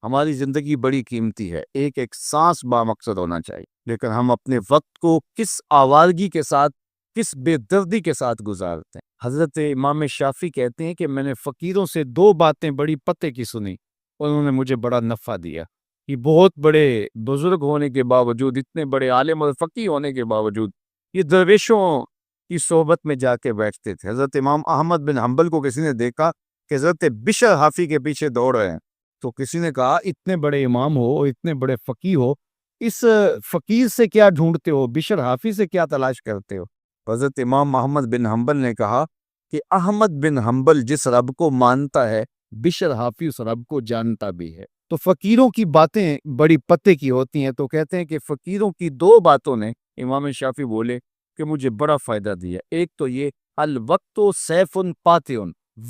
ہماری زندگی بڑی قیمتی ہے، ایک ایک سانس بامقصد ہونا چاہیے، لیکن ہم اپنے وقت کو کس آوارگی کے ساتھ، کس بے دردی کے ساتھ گزارتے ہیں۔ حضرت امام شافعی کہتے ہیں کہ میں نے فقیروں سے دو باتیں بڑی پتے کی سنی اور انہوں نے مجھے بڑا نفع دیا۔ یہ بہت بڑے بزرگ ہونے کے باوجود، اتنے بڑے عالم اور فقیہ ہونے کے باوجود، یہ درویشوں کی صحبت میں جا کے بیٹھتے تھے۔ حضرت امام احمد بن حنبل کو کسی نے دیکھا کہ حضرت بشر حافی کے پیچھے دوڑ رہے ہیں، تو کسی نے کہا اتنے بڑے امام ہو اور اتنے بڑے فقیہ ہو، اس فقیر سے کیا ڈھونڈتے ہو، بشر حافی سے کیا تلاش کرتے ہو؟ حضرت امام احمد بن حنبل نے کہا کہ احمد بن حنبل جس رب کو مانتا ہے، بشر حافی اس رب کو جانتا بھی ہے۔ تو فقیروں کی باتیں بڑی پتے کی ہوتی ہیں، تو کہتے ہیں کہ فقیروں کی دو باتوں نے، امام شافعی بولے، کہ مجھے بڑا فائدہ دیا۔ ایک تو یہ، الوقت سیف قاطع،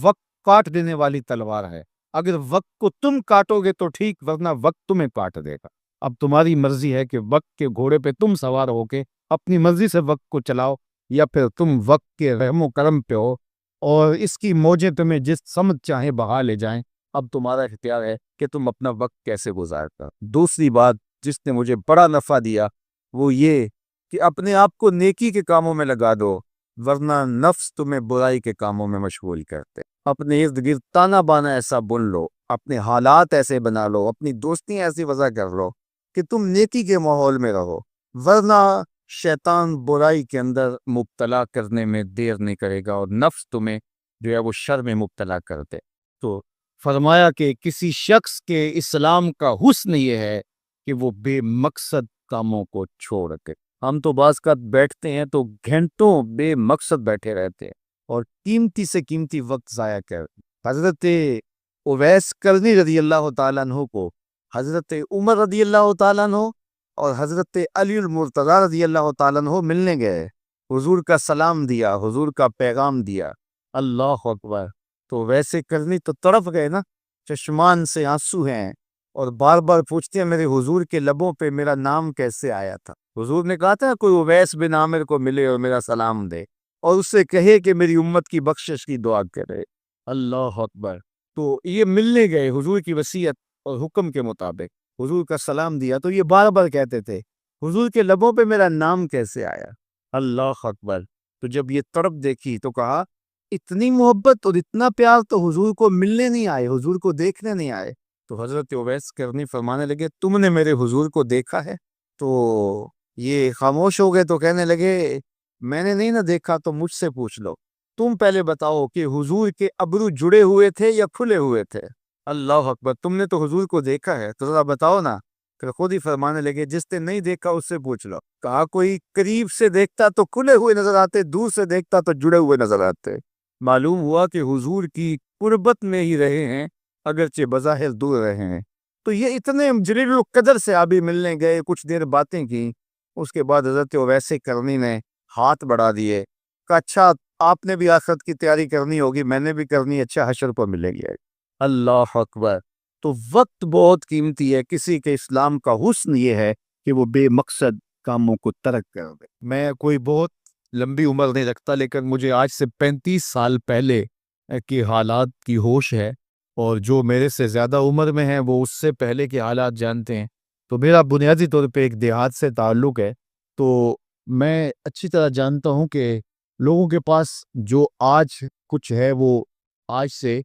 وقت کاٹ دینے والی تلوار ہے، اگر وقت کو تم کاٹو گے تو ٹھیک، ورنہ وقت تمہیں کاٹ دے گا۔ اب تمہاری مرضی ہے کہ وقت کے گھوڑے پہ تم سوار ہو کے اپنی مرضی سے وقت کو چلاؤ، یا پھر تم وقت کے رحم و کرم پہ ہو اور اس کی موجیں تمہیں جس سمت چاہے بہا لے جائیں۔ اب تمہارا اختیار ہے کہ تم اپنا وقت کیسے گزارتا۔ دوسری بات جس نے مجھے بڑا نفع دیا وہ یہ کہ اپنے آپ کو نیکی کے کاموں میں لگا دو، ورنہ نفس تمہیں برائی کے کاموں میں مشغول کرتے۔ اپنے ارد گرد تانا بانا ایسا بن لو، اپنے حالات ایسے بنا لو، اپنی دوستی ایسی وضع کر لو کہ تم نیکی کے ماحول میں رہو، ورنہ شیطان برائی کے اندر مبتلا کرنے میں دیر نہیں کرے گا اور نفس تمہیں جو ہے وہ شر میں مبتلا کر دے۔ تو فرمایا کہ کسی شخص کے اسلام کا حسن یہ ہے کہ وہ بے مقصد کاموں کو چھوڑ کے۔ ہم تو بعض کا بیٹھتے ہیں تو گھنٹوں بے مقصد بیٹھے رہتے ہیں اور قیمتی سے قیمتی وقت ضائع کرتے۔ حضرت اویس کرنی رضی اللہ تعالیٰ عنہ کو حضرت عمر رضی اللہ تعالیٰ عنہ اور حضرت علی المرتضیٰ رضی اللہ تعالیٰ عنہ ملنے گئے، حضور کا سلام دیا، حضور کا پیغام دیا۔ اللہ اکبر! تو ویسے کرنی تو تڑپ گئے نا، چشمان سے آنسو ہیں اور بار بار پوچھتے ہیں میرے حضور کے لبوں پہ میرا نام کیسے آیا تھا۔ حضور نے کہا تھا کوئی اویس بن عامر کو ملے اور میرا سلام دے اور اس سے کہے کہ میری امت کی بخشش کی دعا کرے۔ اللہ اکبر! تو یہ ملنے گئے حضور کی وصیت اور حکم کے مطابق، حضور کا سلام دیا، تو یہ بار بار کہتے تھے حضور کے لبوں پہ میرا نام کیسے آیا۔ اللہ اکبر! تو جب یہ تڑپ دیکھی تو کہا اتنی محبت اور اتنا پیار تو حضور کو ملنے نہیں آئے، حضور کو دیکھنے نہیں آئے۔ تو حضرت اویس کرنی فرمانے لگے تم نے میرے حضور کو دیکھا ہے؟ تو یہ خاموش ہو گئے، تو کہنے لگے میں نے نہیں نہ دیکھا تو مجھ سے پوچھ لو، تم پہلے بتاؤ کہ حضور کے ابرو جڑے ہوئے تھے یا کھلے ہوئے تھے؟ اللہ اکبر! تم نے تو حضور کو دیکھا ہے تو ذرا بتاؤ نا۔ پھر خود ہی فرمانے لگے جس نے نہیں دیکھا اس سے پوچھ لو۔ کہا کوئی قریب سے دیکھتا تو کھلے ہوئے نظر آتے، دور سے دیکھتا تو جڑے ہوئے نظر آتے۔ معلوم ہوا کہ حضور کی قربت میں ہی رہے ہیں اگرچہ بظاہر دور رہے ہیں۔ تو یہ اتنے جلیل القدر سے ابھی ملنے گئے، کچھ دیر باتیں کی، اس کے بعد حضرت اویس کرنی نے ہاتھ بڑھا دیے، کہا اچھا آپ نے بھی آخرت کی تیاری کرنی ہوگی، میں نے بھی کرنی، اچھا حشر پر ملے گی۔ اللہ اکبر! تو وقت بہت قیمتی ہے، کسی کے اسلام کا حسن یہ ہے کہ وہ بے مقصد کاموں کو ترک کر دے۔ میں کوئی بہت لمبی عمر نہیں رکھتا، لیکن مجھے آج سے 35 سال پہلے کے حالات کی ہوش ہے، اور جو میرے سے زیادہ عمر میں ہیں وہ اس سے پہلے کے حالات جانتے ہیں۔ تو میرا بنیادی طور پہ ایک دیہات سے تعلق ہے، تو میں اچھی طرح جانتا ہوں کہ لوگوں کے پاس جو آج کچھ ہے وہ آج سے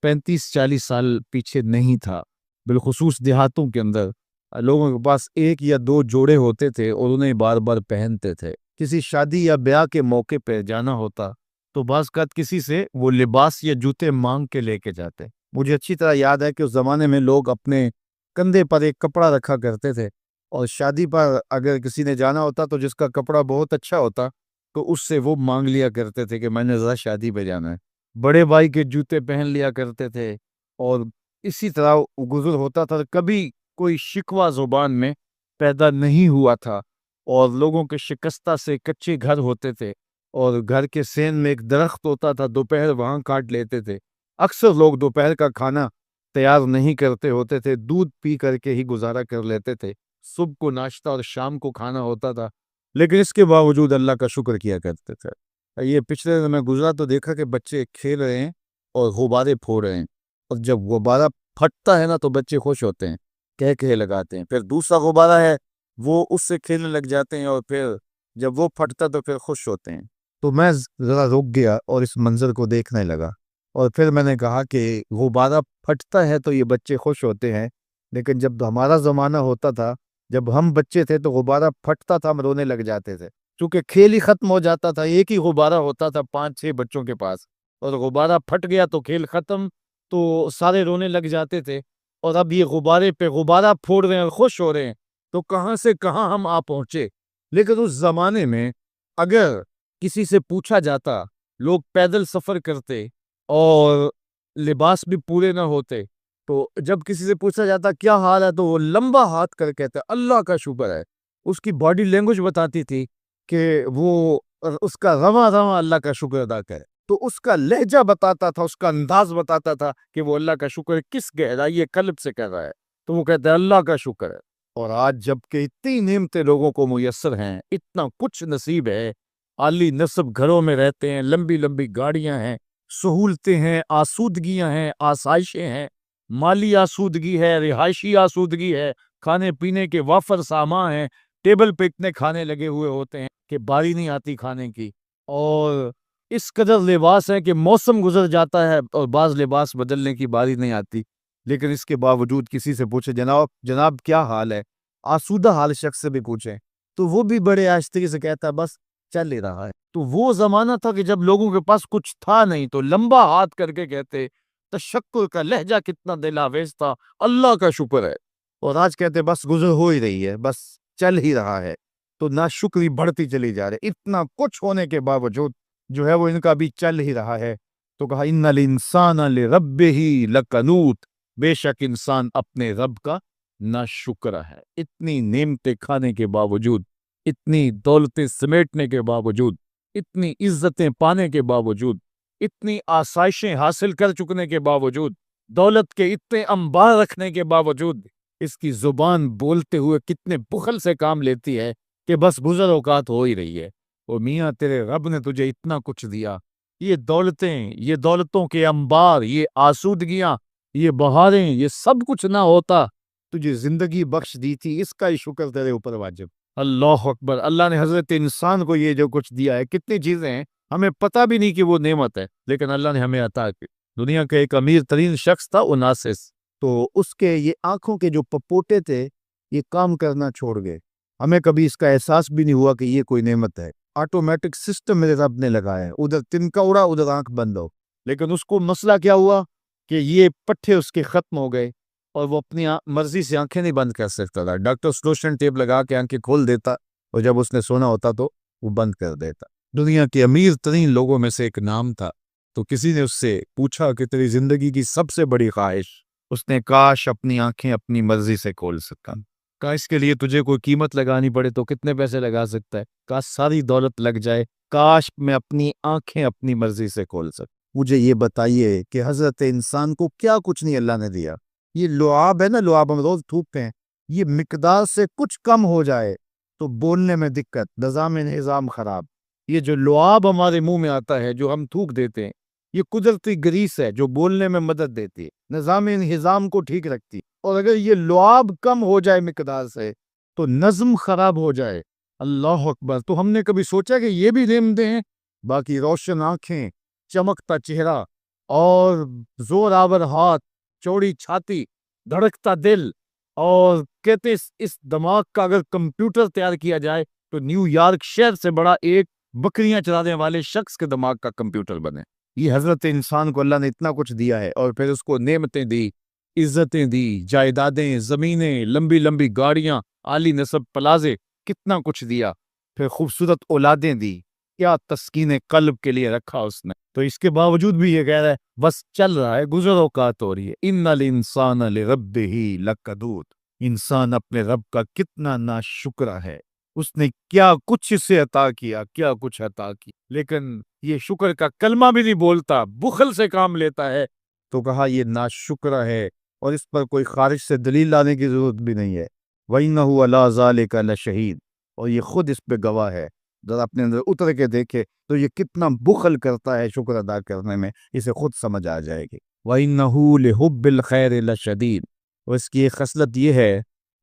35-40 سال پیچھے نہیں تھا۔ بالخصوص دیہاتوں کے اندر لوگوں کے پاس ایک یا دو جوڑے ہوتے تھے اور انہیں بار بار پہنتے تھے۔ کسی شادی یا بیاہ کے موقع پہ جانا ہوتا تو بعض اوقات کسی سے وہ لباس یا جوتے مانگ کے لے کے جاتے۔ مجھے اچھی طرح یاد ہے کہ اس زمانے میں لوگ اپنے کندھے پر ایک کپڑا رکھا کرتے تھے، اور شادی پر اگر کسی نے جانا ہوتا تو جس کا کپڑا بہت اچھا ہوتا تو اس سے وہ مانگ لیا کرتے تھے کہ میں نے ذرا شادی پہ جانا ہے۔ بڑے بھائی کے جوتے پہن لیا کرتے تھے، اور اسی طرح گزر ہوتا تھا۔ کبھی کوئی شکوہ زبان میں پیدا نہیں ہوا تھا، اور لوگوں کے شکستہ سے کچے گھر ہوتے تھے، اور گھر کے سین میں ایک درخت ہوتا تھا، دوپہر وہاں کاٹ لیتے تھے۔ اکثر لوگ دوپہر کا کھانا تیار نہیں کرتے ہوتے تھے، دودھ پی کر کے ہی گزارا کر لیتے تھے۔ صبح کو ناشتہ اور شام کو کھانا ہوتا تھا، لیکن اس کے باوجود اللہ کا شکر کیا کرتے تھے۔ یہ پچھلے دن میں گزرا تو دیکھا کہ بچے کھیل رہے ہیں اور غبارے پھوڑ رہے ہیں، اور جب غبارہ پھٹتا ہے نا تو بچے خوش ہوتے ہیں، کہہ لگاتے ہیں. پھر دوسرا غبارہ ہے، وہ اس سے کھیلنے لگ جاتے ہیں، اور پھر جب وہ پھٹتا تو پھر خوش ہوتے ہیں. تو میں ذرا رک گیا اور اس منظر کو دیکھنے لگا، اور پھر میں نے کہا کہ غبارہ پھٹتا ہے تو یہ بچے خوش ہوتے ہیں، لیکن جب ہمارا زمانہ ہوتا تھا، جب ہم بچے تھے تو غبارہ پھٹتا تھا، ہم رونے لگ جاتے تھے، چونکہ کھیل ہی ختم ہو جاتا تھا. ایک ہی غبارہ ہوتا تھا 5-6 بچوں کے پاس، اور غبارہ پھٹ گیا تو کھیل ختم، تو سارے رونے لگ جاتے تھے. اور اب یہ غبارے پہ غبارہ پھوڑ رہے ہیں اور خوش ہو رہے ہیں، تو کہاں سے کہاں ہم آ پہنچے. لیکن اس زمانے میں اگر کسی سے پوچھا جاتا، لوگ پیدل سفر کرتے اور لباس بھی پورے نہ ہوتے، تو جب کسی سے پوچھا جاتا کیا حال ہے تو وہ لمبا ہاتھ کر کہتا اللہ کا شکر ہے. اس کی باڈی لینگویج بتاتی تھی کہ وہ اس کا رواں رواں اللہ کا شکر ادا کرے. تو اس کا لہجہ بتاتا تھا، اس کا انداز بتاتا تھا کہ وہ اللہ کا شکر کس گہرائی قلب سے کر رہا ہے. تو وہ کہتا ہے اللہ کا شکر ہے. اور آج جب کہ اتنی نعمتیں لوگوں کو میسر ہیں، اتنا کچھ نصیب ہے، عالی نصب گھروں میں رہتے ہیں، لمبی لمبی گاڑیاں ہیں، سہولتیں ہیں، آسودگیاں ہیں، آسائشیں ہیں، مالی آسودگی ہے، رہائشی آسودگی ہے، کھانے پینے کے وافر سامان ہیں، ٹیبل پہ اتنے کھانے لگے ہوئے ہوتے ہیں کہ باری نہیں آتی کھانے کی، اور اس قدر لباس ہے کہ موسم گزر جاتا ہے اور بعض لباس بدلنے کی باری نہیں آتی. لیکن اس کے باوجود کسی سے پوچھے جناب کیا حال ہے، آسودہ حال شخص سے بھی پوچھیں تو وہ بھی بڑے آہستگی سے کہتا ہے بس چل ہی رہا ہے. تو وہ زمانہ تھا کہ جب لوگوں کے پاس کچھ تھا نہیں تو لمبا ہاتھ کر کے کہتے، تشکر کا لہجہ کتنا دل آویز تھا، اللہ کا شکر ہے. اور آج کہتے بس گزر ہو ہی رہی ہے، بس چل ہی رہا ہے. تو ناشکری بڑھتی چلی جا رہی، اتنا کچھ ہونے کے باوجود جو ہے وہ ان کا بھی چل ہی رہا ہے. تو کہا ان الانسان لربہ لکنوت، بے شک انسان اپنے رب کا ناشکر ہے. اتنی نعمتیں کھانے کے باوجود، اتنی دولتیں سمیٹنے کے باوجود، اتنی عزتیں پانے کے باوجود، اتنی آسائشیں حاصل کر چکنے کے باوجود، دولت کے اتنے انبار رکھنے کے باوجود، اس کی زبان بولتے ہوئے کتنے بخل سے کام لیتی ہے کہ بس گزر اوقات ہو ہی رہی ہے. او میاں تیرے رب نے تجھے اتنا کچھ دیا، یہ دولتیں، یہ دولتوں کے انبار، یہ آسودگیاں، یہ بہاریں، یہ سب کچھ نہ ہوتا، تجھے زندگی بخش دی تھی، اس کا ہی شکر تیرے اوپر واجب. اللہ اکبر. اللہ نے حضرت انسان کو یہ جو کچھ دیا ہے، کتنی چیزیں ہیں ہمیں پتہ بھی نہیں کہ وہ نعمت ہے، لیکن اللہ نے ہمیں عطا کی. دنیا کا ایک امیر ترین شخص تھا اوناسس، تو اس کے یہ آنکھوں کے جو پپوٹے تھے یہ کام کرنا چھوڑ گئے. ہمیں کبھی اس کا احساس بھی نہیں ہوا کہ یہ کوئی نعمت ہے. آٹومیٹک سسٹم میرے رب نے لگایا ہے، ادھر تنکا اڑا ادھر آنکھ بند ہو. لیکن اس کو مسئلہ کیا ہوا کہ یہ پٹھے اس کے ختم ہو گئے اور وہ اپنی مرضی سے آنکھیں نہیں بند کر سکتا تھا. ڈاکٹر سلوشن ٹیپ لگا کے آنکھیں کھول دیتا اور جب اس نے سونا ہوتا تو وہ بند کر دیتا. دنیا کے امیر ترین لوگوں میں سے ایک نام تھا. تو کسی نے اس سے پوچھا کہ تیری زندگی کی سب سے بڑی خواہش؟ اس نے کاش اپنی آنکھیں اپنی مرضی سے کھول سکتا. کاش اس کے لیے تجھے کوئی قیمت لگانی پڑے تو کتنے پیسے لگا سکتا ہے؟ کاش ساری دولت لگ جائے، کاش میں اپنی آنکھیں اپنی مرضی سے کھول سکتا. مجھے یہ بتائیے کہ حضرت انسان کو کیا کچھ نہیں اللہ نے دیا. یہ لعاب ہے نا، لعاب ہم روز تھوکتے ہیں، یہ مقدار سے کچھ کم ہو جائے تو بولنے میں دقت، نظام خراب. یہ جو لعاب ہمارے منہ میں آتا ہے جو ہم تھوک دیتے ہیں، یہ قدرتی گریس ہے جو بولنے میں مدد دیتی ہے، نظام کو ٹھیک رکھتی. اور اگر یہ لعاب کم ہو جائے مقدار سے تو نظم خراب ہو جائے. اللہ اکبر. تو ہم نے کبھی سوچا کہ یہ بھی نعمتیں ہیں؟ باقی روشن آنکھیں، چمکتا چہرہ اور زور آور ہاتھ، چوڑی چھاتی، دھڑکتا دل، اور کہتے اس دماغ کا اگر کمپیوٹر تیار کیا جائے تو نیو یارک شہر سے بڑا ایک بکریاں چرانے والے شخص کے دماغ کا کمپیوٹر بنے. یہ حضرت انسان کو اللہ نے اتنا کچھ دیا ہے، اور پھر اس کو نعمتیں دی، عزتیں دی، جائیدادیں، زمینیں، لمبی لمبی گاڑیاں، عالی نصب پلازے، کتنا کچھ دیا. پھر خوبصورت اولادیں دی، کیا تسکین قلب کے لیے رکھا اس نے. تو اس کے باوجود بھی یہ کہہ رہا ہے بس چل رہا ہے، گزر اوقات ہو رہی ہے. ان الانسان لربہ لکنوت. انسان اپنے رب کا کتنا ناشکرا ہے. اس نے کیا کچھ اسے عطا کیا، کیا کچھ عطا کی، لیکن یہ شکر کا کلمہ بھی نہیں بولتا، بخل سے کام لیتا ہے. تو کہا یہ ناشکرا ہے، اور اس پر کوئی خارج سے دلیل لانے کی ضرورت بھی نہیں ہے. وَإِنَّهُ عَلَىٰ ذَلِكَ لَشَهِيدٌ. اور یہ خود اس پہ گواہ ہے. ذرا اپنے اندر اتر کے دیکھے تو یہ کتنا بخل کرتا ہے شکر ادا کرنے میں، اسے خود سمجھ آ جائے گی. وَإِنَّهُ لِحُبِّ الْخَيْرِ لَشَدِيدٌ، اور اس کی ایک خصلت یہ ہے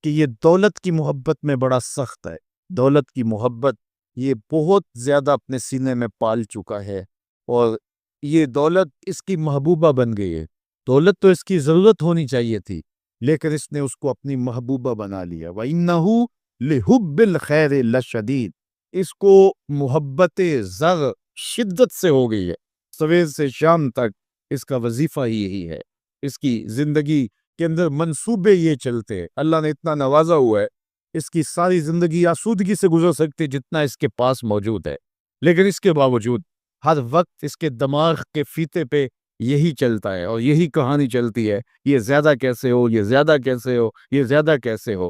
کہ یہ دولت کی محبت میں بڑا سخت ہے. دولت کی محبت یہ بہت زیادہ اپنے سینے میں پال چکا ہے، اور یہ دولت اس کی محبوبہ بن گئی ہے. دولت تو اس کی ضرورت ہونی چاہیے تھی، لیکن اس نے اس کو اپنی محبوبہ بنا لیا. وَإِنَّهُ لِحُبِّ الْخَيْرِ لَشَدِيدٌ، اس کو محبت زر شدت سے ہو گئی ہے. سویر سے شام تک اس کا وظیفہ ہی یہی ہے. اس کی زندگی کے اندر منصوبے یہ چلتے ہیں. اللہ نے اتنا نوازا ہوا ہے، اس کی ساری زندگی آسودگی سے گزر سکتی جتنا اس کے پاس موجود ہے، لیکن اس کے باوجود ہر وقت اس کے دماغ کے فیتے پہ یہی چلتا ہے اور یہی کہانی چلتی ہے، یہ زیادہ کیسے ہو، یہ زیادہ کیسے ہو، یہ زیادہ کیسے ہو.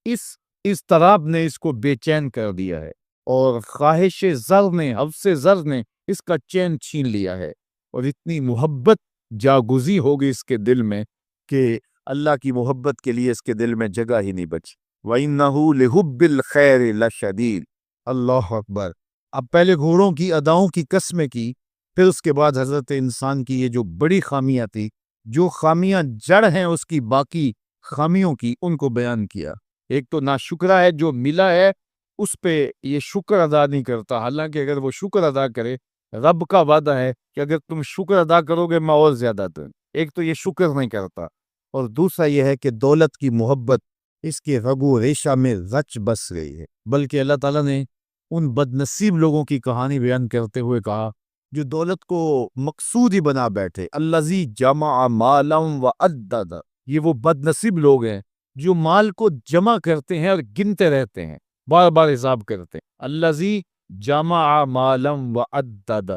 اس اضطراب نے اس کو بے چین کر دیا ہے، اور خواہش زر نے، حوث زر نے اس کا چین چھین لیا ہے، اور اتنی محبت جاگزی ہوگی اس کے دل میں کہ اللہ کی محبت کے لیے اس کے دل میں جگہ ہی نہیں بچی. وَإِنَّهُ لِحُبِّ الْخَيْرِ لَشَدِيدٌ. اللہ اکبر. اب پہلے گھوڑوں کی اداؤں کی قسمیں کی، پھر اس کے بعد حضرت انسان کی یہ جو بڑی خامیاں تھی، جو خامیاں جڑ ہیں اس کی باقی خامیوں کی، ان کو بیان کیا. ایک تو ناشکرا ہے، جو ملا ہے اس پہ یہ شکر ادا نہیں کرتا، حالانکہ اگر وہ شکر ادا کرے، رب کا وعدہ ہے کہ اگر تم شکر ادا کرو گے میں اور زیادہ دوں. ایک تو یہ شکر نہیں کرتا، اور دوسرا یہ ہے کہ دولت کی محبت اس کے رگ و ریشہ میں رچ بس گئی ہے. بلکہ اللہ تعالیٰ نے ان بد نصیب لوگوں کی کہانی بیان کرتے ہوئے کہا جو دولت کو مقصود ہی بنا بیٹھے. الذی جمع مالا وعدد، یہ وہ بد نصیب لوگ ہیں جو مال کو جمع کرتے ہیں اور گنتے رہتے ہیں، بار بار حساب کرتے ہیں. الذی جمع مالا وعدد،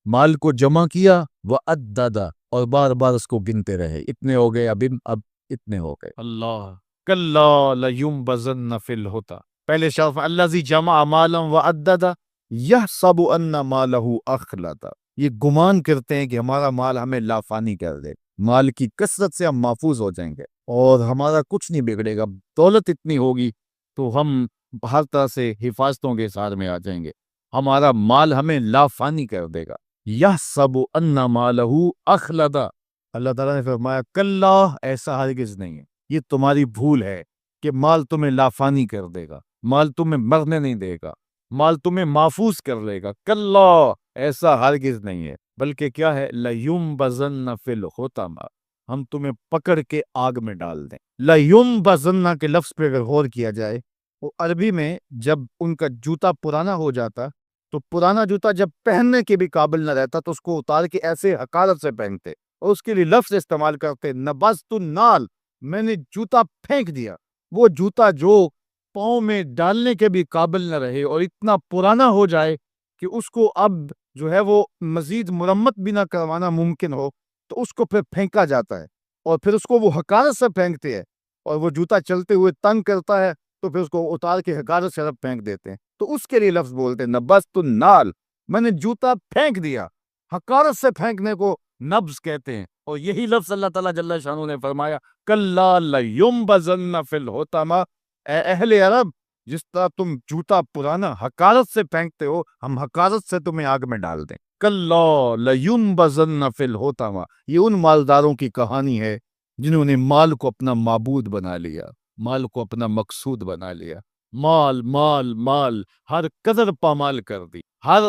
مال کو جمع کیا، وعدد، اور بار بار اس کو گنتے رہے. اتنے ہو گئے، اب اتنے ہو گئے. اللہ کلا لینبذن فی الحطمہ. پہلے شرف الذی جمع مالا وعدد یحسب ان مالہ اخلد، یہ گمان کرتے ہیں کہ ہمارا مال ہمیں لافانی کر دے. مال کی کثرت سے ہم محفوظ ہو جائیں گے اور ہمارا کچھ نہیں بگڑے گا. دولت اتنی ہوگی تو ہم ہر طرح سے حفاظتوں کے ساتھ میں آ جائیں گے، ہمارا مال ہمیں لافانی کر دے گا. یحسب ان مالہ اخلد. اللہ تعالیٰ نے فرمایا کلا، ایسا ہرگز نہیں ہے. یہ تمہاری بھول ہے کہ مال تمہیں لافانی کر دے گا، مال تمہیں مرنے نہیں دے گا، مال تمہیں محفوظ کر لے گا. کلا، ایسا ہرگز نہیں ہے. بلکہ کیا ہے؟ لَيُنبَذَنَّ فِي الْحُطَمَةِ، ہم تمہیں پکڑ کے آگ میں ڈال دیں. لَيُنبَذَنَّ کے لفظ پہ اگر غور کیا جائے، وہ عربی میں جب ان کا جوتا پرانا ہو جاتا تو پرانا جوتا جب پہننے کے بھی قابل نہ رہتا تو اس کو اتار کے ایسے حقارت سے پہنتے، اور اس کے لیے لفظ استعمال کرتے نبذت النال، میں نے جوتا پھینک دیا. وہ جوتا جو پاؤں میں ڈالنے کے بھی قابل نہ رہے اور اتنا پرانا ہو جائے کہ اس کو اب جو ہے وہ مزید مرمت بھی نہ کروانا ممکن ہو، تو اس کو پھر پھینکا جاتا ہے، اور پھر اس کو وہ حقارت سے پھینکتے ہیں، اور وہ جوتا چلتے ہوئے تنگ کرتا ہے تو پھر اس کو اتار کے حقارت سے پھینک دیتے ہیں. تو اس کے لیے لفظ بولتے ہیں نبذت النال، میں نے جوتا پھینک دیا. حقارت سے پھینکنے کو نبض کہتے ہیں. اور یہی لفظ اللہ تعالیٰ جل شانہ نے فرمایا کلا لینبذن فی الحطمہ. اے اہل عرب، جس طرح تم جوتا پرانا حقارت سے پھینکتے ہو، ہم حقارت سے تمہیں آگ میں ڈال دیں. کلا لینبذن فی الحطمہ. یہ ان مالداروں کی کہانی ہے جنہوں نے مال کو اپنا معبود بنا لیا، مال کو اپنا مقصود بنا لیا. مال مال مال، ہر قدر پامال کر دی، ہر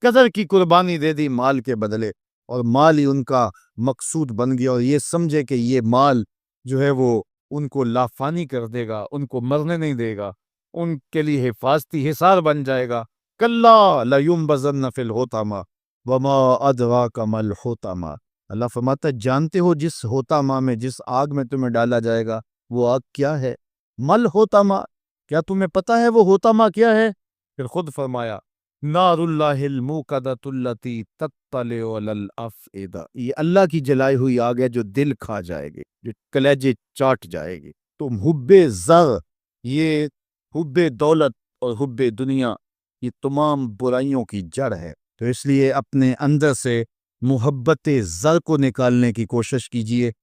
قدر کی قربانی دے دی مال کے بدلے، اور مال ہی ان کا مقصود بن گیا. اور یہ سمجھے کہ یہ مال جو ہے وہ ان کو لافانی کر دے گا، ان کو مرنے نہیں دے گا، ان کے لیے حفاظتی حصار بن جائے گا. کلا لینبذن فی الحطمہ وما ادراک ما الحطمہ. اللہ فرماتا ہے جانتے ہو جس حطمہ میں، جس آگ میں تمہیں ڈالا جائے گا، وہ آگ کیا ہے؟ مل حطمہ، کیا تمہیں پتا ہے وہ حطمہ کیا ہے؟ پھر خود فرمایا نار اللہ الموقدۃ التی تطلع علی الافئدہ. یہ اللہ کی جلائی ہوئی آگ ہے جو دل کھا جائے گی، جو کلیجے چاٹ جائے گی. تو حب زر، یہ حب دولت اور حب دنیا، یہ تمام برائیوں کی جڑ ہے. تو اس لیے اپنے اندر سے محبت زر کو نکالنے کی کوشش کیجئے